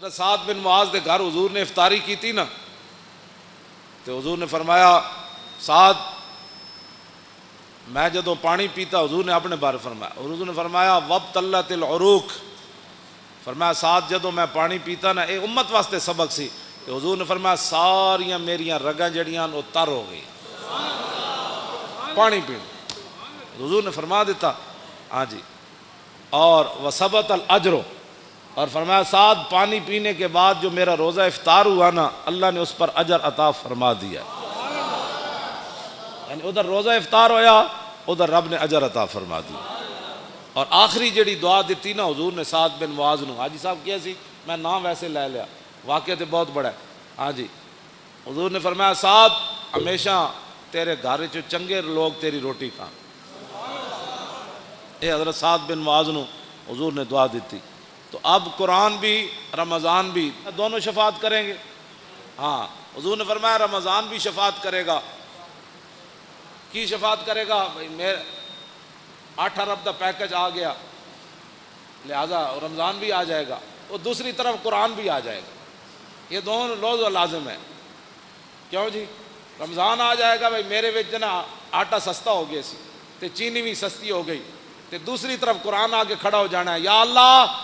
حضرت سعد بن معاذ دے گھر حضور نے افطاری کی تھی نا، تو حضور نے فرمایا سعد میں جدوں پانی پیتا، حضور نے اپنے بارے فرمایا، حضور نے فرمایا وابتلت العروق، فرمایا سعد جدوں میں پانی پیتا نا، اے امت واسطے سبق سی، تو حضور نے فرمایا ساریاں میریاں رگاں جڑیاں وہ تر ہو گئی پانی پین، حضور نے فرما دیتا ہاں جی، اور وثبت الاجر، اور فرمایا سعد پانی پینے کے بعد جو میرا روزہ افطار ہوا نا، اللہ نے اس پر اجر عطا فرما دیا، یعنی ادھر روزہ افطار ہویا، ادھر رب نے اجر عطا فرما دیا۔ اور آخری جڑی دعا دیتی نا حضور نے سعد بن معاذ نو، حاجی صاحب کیا سی میں نام ویسے لے لیا، واقعہ تو بہت بڑا ہے ہاں جی، حضور نے فرمایا سعد ہمیشہ تیرے گھر چ چنگے لوگ تیری روٹی کھان، اے حضرت سعد بن معاذ نو حضور نے دعا دیتی۔ تو اب قرآن بھی رمضان بھی دونوں شفاعت کریں گے، ہاں حضور نے فرمایا رمضان بھی شفاعت کرے گا، کی شفاعت کرے گا؟ بھائی میرے 8 ارب دا پیکج آ گیا، لہذا رمضان بھی آ جائے گا، اور دوسری طرف قرآن بھی آ جائے گا، یہ دونوں لوز و لازم ہے۔ کیوں جی؟ رمضان آ جائے گا، بھائی میرے وچ نا آٹا سستا ہو گیا سی تے چینی بھی سستی ہو گئی، تے دوسری طرف قرآن آ کے کھڑا ہو جانا ہے، یا اللہ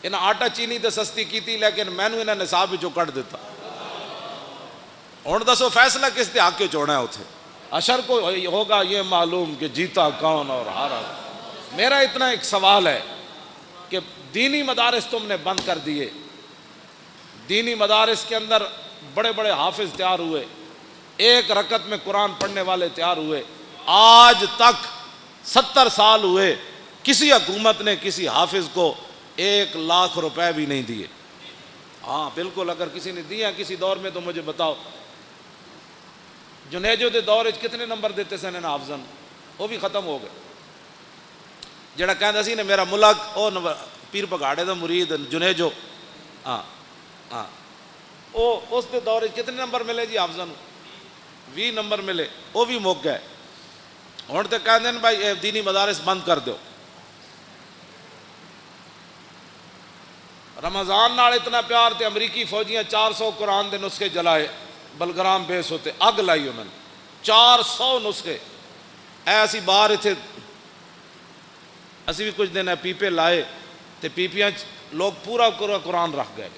انہیں آٹا چینی تے سستی کیتی لیکن میں نے انہیں نصاب وچوں کٹ دیتا، ہن دسو فیصلہ کس دے حق وچ ہونا ہے؟ اتھے اشر کو ہوگا یہ معلوم کہ جیتا کون اور ہارا۔ میرا اتنا ایک سوال ہے کہ دینی مدارس تم نے بند کر دیے، دینی مدارس کے اندر بڑے بڑے حافظ تیار ہوئے، ایک رکعت میں قرآن پڑھنے والے تیار ہوئے، آج تک 70 سال ہوئے کسی حکومت نے کسی حافظ کو 1 لاکھ روپے بھی نہیں دیے۔ ہاں بالکل، اگر کسی نے دیا کسی دور میں تو مجھے بتاؤ۔ جنیجو دے دور کتنے نمبر دیتے سن ان حافظن؟ وہ بھی ختم ہو گئے۔ جڑا کہندا سی نے میرا ملک او پیر پگاڑے دا مرید جنیجو، ہاں ہاں او اس دے دور کتنے نمبر ملے جی حافظن؟ 20 نمبر ملے، وہ بھی مک گئے۔ ہن تے کہندے بھائی اے دینی مدارس بند کر دیو۔ رمضان نال اتنا پیار تے امریکی فوجیاں 400 قرآن دے نسخے جلائے، بلگرام بیس ہوتے اگ لائی انہوں نے 400 نسخے، ایسی باہر اتنے اسی بھی کچھ دن پیپے لائے تے پیپیاں لوگ پورا قرآن رکھ گئے۔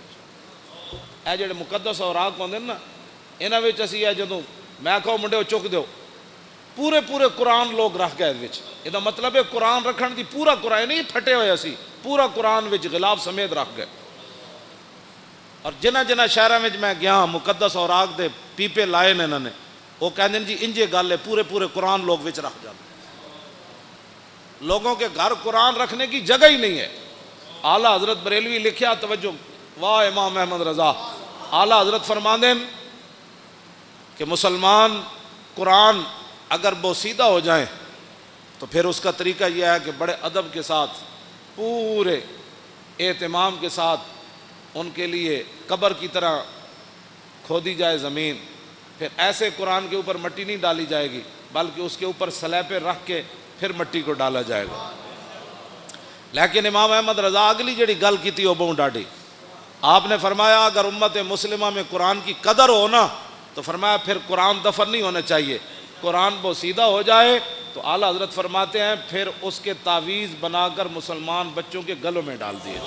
اے جڑے مقدس اوراق ہوندے نا انہاں وچ اسی اے جدوں میں کہو منڈے چک دیو پورے قرآن لوگ رکھ گئے وچ، یہ مطلب ہے قرآن رکھن دی پورا قرآن نہیں پھٹے ہوئے، اسی پورا قرآن وچ غلاف سمیت رکھ گئے۔ اور جنہ شہراں وچ میں گیا مقدس اوراق دے پیپے لائے نے انہوں نے، وہ کہندے جی انجے گل ہے پورے قرآن لوگ وچ رکھ جاتے۔ لوگوں کے گھر قرآن رکھنے کی جگہ ہی نہیں ہے۔ اعلیٰ حضرت بریلوی لکھیا، توجہ، واہ امام احمد رضا، اعلیٰ حضرت فرماندے ہیں کہ مسلمان قرآن اگر بوسیدہ ہو جائیں تو پھر اس کا طریقہ یہ ہے کہ بڑے ادب کے ساتھ پورے اہتمام کے ساتھ ان کے لیے قبر کی طرح کھودی جائے زمین، پھر ایسے قرآن کے اوپر مٹی نہیں ڈالی جائے گی بلکہ اس کے اوپر سلیپے رکھ کے پھر مٹی کو ڈالا جائے گا۔ لیکن امام احمد رضا اگلی جڑی گل کی تھی وہ بہت ڈاڈی، آپ نے فرمایا اگر امت مسلمہ میں قرآن کی قدر ہو نا تو فرمایا پھر قرآن دفن نہیں ہونا چاہیے، قرآن بوسیدہ ہو جائے تو اعلیٰ حضرت فرماتے ہیں پھر اس کے تعویذ بنا کر مسلمان بچوں کے گلوں میں ڈال دیے۔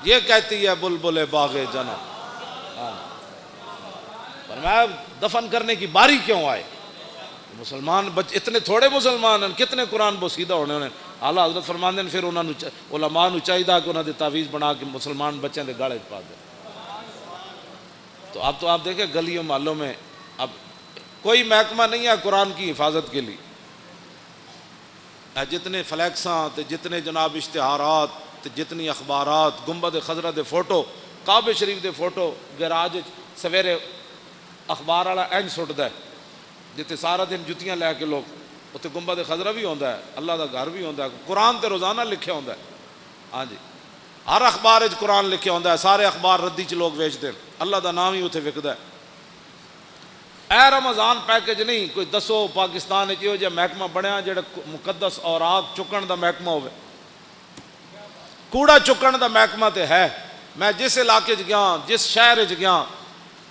یہ کہتی ہے بلبل باغ جنا، فرمایا دفن کرنے کی باری کیوں آئے؟ مسلمان اتنے تھوڑے مسلمان ہیں، کتنے قرآن بوسیدہ ہونے انہیں۔ اعلیٰ حضرت فرماتے ہیں پھر انہوں نے علماء نو چاہیے کہ انہوں نے تعویذ بنا کے مسلمان بچوں کے گالے پا دیں۔ تو اب آپ دیکھیں گلیوں محلوں میں اب کوئی محکمہ نہیں ہے قرآن کی حفاظت کے لیے، جتنے فلیکساں تے جتنے جناب اشتہارات تے جتنی اخبارات، گنبد خضرا دے فوٹو، کعبے شریف دے فوٹو گراج سویرے اخبار والا اینج سٹدا ہے جتے سارا دن جتیاں لے کے لوگ اتنے گنبد خضرا بھی ہوندا ہے، اللہ دا گھر بھی ہوندا ہے، قرآن تے روزانہ لکھیا ہوندا ہے۔ ہاں جی ہر اخبار وچ قرآن لکھیا ہوندا ہے، سارے اخبار ردی چ لوگ ویچتے ہیں، اللہ دا نام ہی اتنے وکدا ہے۔ اے رمضان پیکج نہیں کوئی دسو پاکستان یہ جہاں محکمہ بنیا جڑا مقدس اوراق چکن دا محکمہ ہوئے، کوڑا چکن دا محکمہ تے ہے. میں جس علاقے چ گیا, جس شہر چ گیا,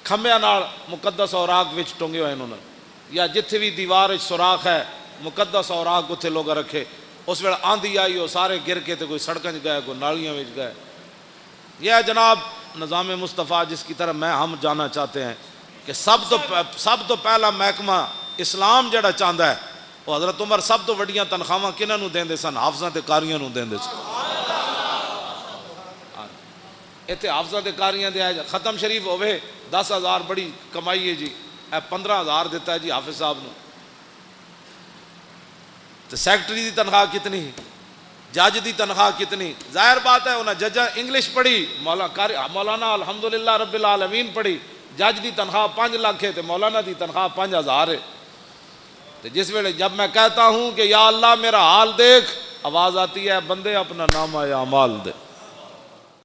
کھمبیاں نال مقدس اوراق وچ ٹنگے ہوئے انہوں نے, یا جتھے بھی دیوار وچ سوراخ ہے مقدس اوراق اتنے لوگ رکھے. اس ویلے آندھی آئی وہ سارے گر کے تے کوئی سڑکیں گئے, کوئی نالیاں وچ گئے. یہ ہے جناب نظام مصطفیٰ جس کی طرف ہم جانا چاہتے ہیں کہ سب تو پہلا محکمہ اسلام جڑا چاہتا ہے وہ حضرت عمر سب تو وڈیاں تنخواہاں کنہاں نوں دیندے سن؟ حافظاں تے قاریاں نوں دیندے سن. اتنے حافظاں تے قاریاں دے ختم شریف ہوئے 10,000 بڑی کمائی ہے جی, 15,000 دیتا ہے جی حافظ صاحب نو. تو سیکٹری دی تنخواہ کتنی, جج دی تنخواہ کتنی؟ ظاہر بات ہے انہیں جج انگلش پڑھی, مولانا الحمدللہ رب العالمین پڑھی. جج دی تنخواہ 5 لاکھ ہے تو مولانا دی تنخواہ 5,000 ہے. تو جس ویلے جب میں کہتا ہوں کہ یا اللہ میرا حال دیکھ, آواز آتی ہے بندے اپنا نامہ اعمال دے.